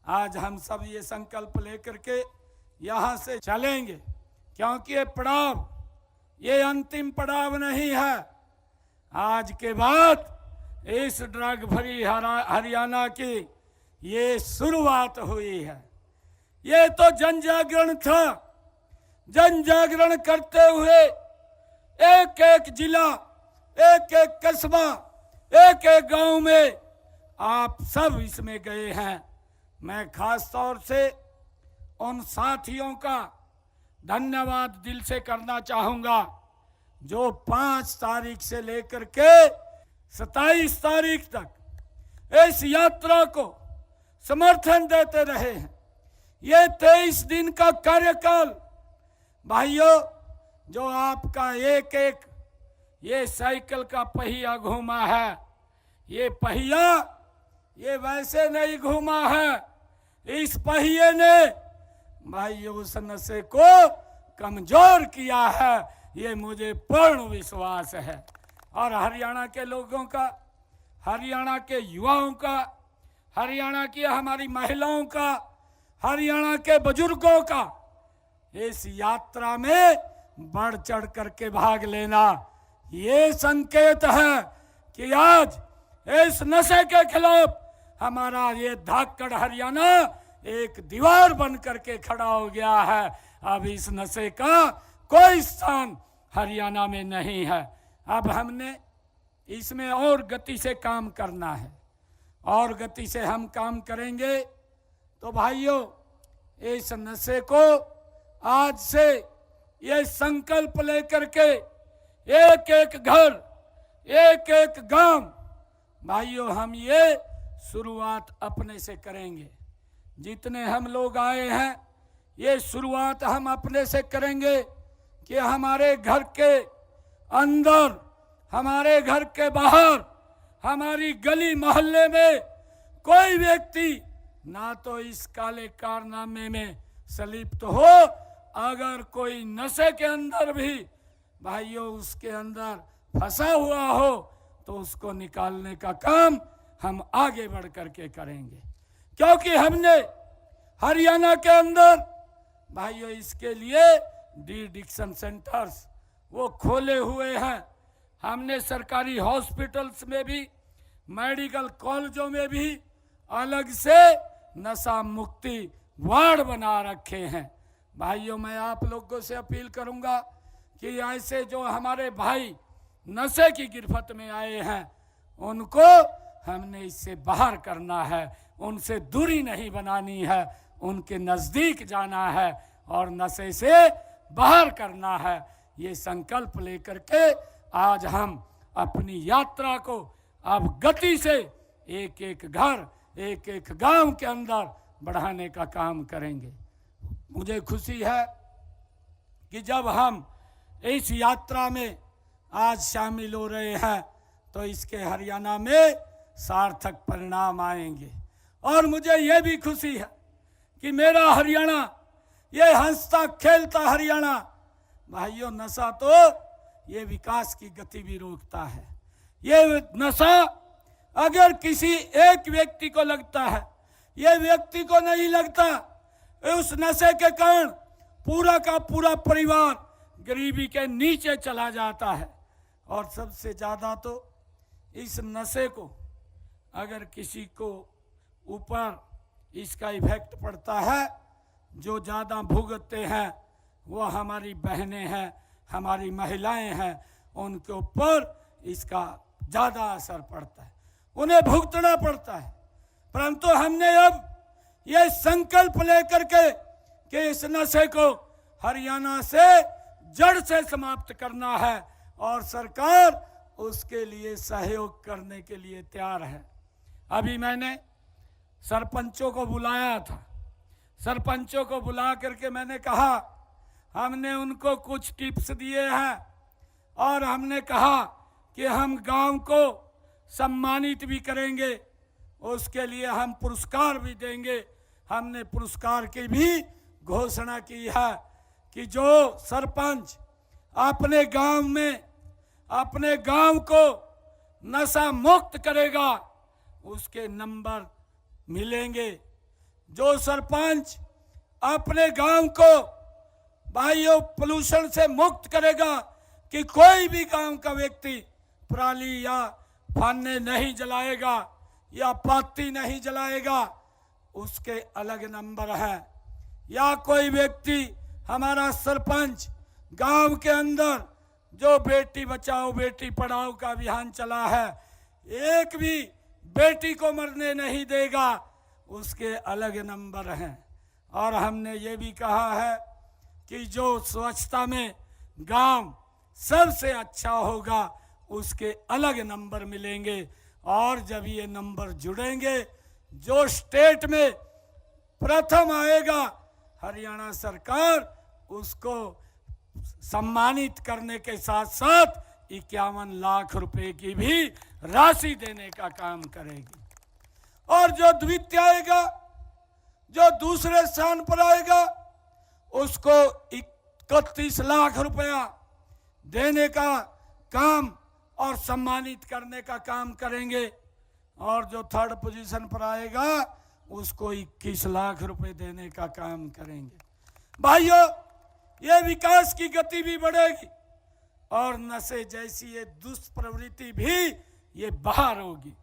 आज हम सब ये संकल्प लेकर के यहाँ से चलेंगे, क्योंकि ये पड़ाव, ये अंतिम पड़ाव नहीं है। आज के बाद इस ड्रग फ्री हरियाणा की ये शुरुआत हुई है। ये तो जन जागरण था। जन जागरण करते हुए एक एक जिला, एक एक कस्बा, एक एक गांव में आप सब इसमें गए हैं। मैं खास तौर से उन साथियों का धन्यवाद दिल से करना चाहूंगा जो 5 तारीख से लेकर के 27 तारीख तक इस यात्रा को समर्थन देते रहे हैं। ये 23 दिन का कार्यकाल भाइयों, जो आपका एक एक ये साइकिल का पहिया घूमा है, ये पहिया ये वैसे नहीं घूमा है। इस पहिए ने भाइयों उस नशे को कमजोर किया है, ये मुझे पूर्ण विश्वास है। और हरियाणा के लोगों का, हरियाणा के युवाओं का, हरियाणा की हमारी महिलाओं का, हरियाणा के बुजुर्गों का इस यात्रा में बढ़ चढ़ करके भाग लेना, ये संकेत है कि आज इस नशे के खिलाफ हमारा ये धाकड़ हरियाणा एक दीवार बन करके खड़ा हो गया है। अब इस नशे का कोई स्थान हरियाणा में नहीं है। अब हमने इसमें और गति से काम करना है, और गति से हम काम करेंगे तो भाइयों इस नशे को आज से ये संकल्प लेकर के एक एक घर, एक एक गांव, भाइयों हम ये शुरुआत अपने से करेंगे। जितने हम लोग आए हैं ये शुरुआत हम अपने से करेंगे कि हमारे घर के अंदर, हमारे घर के बाहर, हमारी गली मोहल्ले में कोई व्यक्ति ना तो इस काले कारनामे में संलिप्त हो। अगर कोई नशे के अंदर भी भाइयों उसके अंदर फंसा हुआ हो तो उसको निकालने का काम हम आगे बढ़ करके करेंगे, क्योंकि हमने हरियाणा के अंदर भाइयों इसके लिए डी डिक्शन सेंटर्स वो खोले हुए हैं। हमने सरकारी हॉस्पिटल्स में भी, मेडिकल कॉलेजों में भी अलग से नशा मुक्ति वार्ड बना रखे हैं। भाइयों मैं आप लोगों से अपील करूंगा कि ऐसे जो हमारे भाई नशे की गिरफ्त में आए हैं उनको हमने इससे बाहर करना है, उनसे दूरी नहीं बनानी है, उनके नज़दीक जाना है और नशे से बाहर करना है। ये संकल्प लेकर के आज हम अपनी यात्रा को अब गति से एक एक घर, एक एक गांव के अंदर बढ़ाने का काम करेंगे। मुझे खुशी है कि जब हम इस यात्रा में आज शामिल हो रहे हैं तो इसके हरियाणा में सार्थक परिणाम आएंगे। और मुझे ये भी खुशी है कि मेरा हरियाणा, ये हंसता खेलता हरियाणा, भाइयों नशा तो ये विकास की गति भी रोकता है। ये नशा अगर किसी एक व्यक्ति को लगता है, ये व्यक्ति को नहीं लगता, उस नशे के कारण पूरा का पूरा परिवार गरीबी के नीचे चला जाता है। और सबसे ज़्यादा तो इस नशे को अगर किसी को ऊपर इसका इफेक्ट पड़ता है, जो ज़्यादा भुगतते हैं वो हमारी बहनें हैं, हमारी महिलाएं हैं, उनके ऊपर इसका ज़्यादा असर पड़ता है, उन्हें भुगतना पड़ता है। परंतु हमने अब ये संकल्प लेकर के कि इस नशे को हरियाणा से जड़ से समाप्त करना है और सरकार उसके लिए सहयोग करने के लिए तैयार है। अभी मैंने सरपंचों को बुलाया था, सरपंचों को बुला करके मैंने कहा, हमने उनको कुछ टिप्स दिए हैं और हमने कहा कि हम गांव को सम्मानित भी करेंगे, उसके लिए हम पुरस्कार भी देंगे। हमने पुरस्कार की भी घोषणा की है कि जो सरपंच अपने गांव में अपने गांव को नशा मुक्त करेगा उसके नंबर मिलेंगे। जो सरपंच अपने गांव को भाइयों पोल्यूशन से मुक्त करेगा कि कोई भी गांव का व्यक्ति पराली या फाने नहीं जलाएगा या पाती नहीं जलाएगा, उसके अलग नंबर है। या कोई व्यक्ति, हमारा सरपंच गांव के अंदर जो बेटी बचाओ बेटी पढ़ाओ का अभियान चला है, एक भी बेटी को मरने नहीं देगा, उसके अलग नंबर हैं। और हमने ये भी कहा है कि जो स्वच्छता में गांव सबसे अच्छा होगा उसके अलग नंबर मिलेंगे। और जब ये नंबर जुड़ेंगे, जो स्टेट में प्रथम आएगा हरियाणा सरकार उसको सम्मानित करने के साथ साथ 51 लाख रुपए की भी राशि देने का काम करेगी। और जो द्वितीय आएगा, जो दूसरे स्थान पर आएगा, उसको 31 लाख रुपया देने का काम और सम्मानित करने का काम करेंगे। और जो थर्ड पोजीशन पर आएगा उसको 21 लाख रुपए देने का काम करेंगे। भाइयों, ये विकास की गति भी बढ़ेगी और नशे जैसी ये दुष्प्रवृत्ति भी ये बाहर होगी।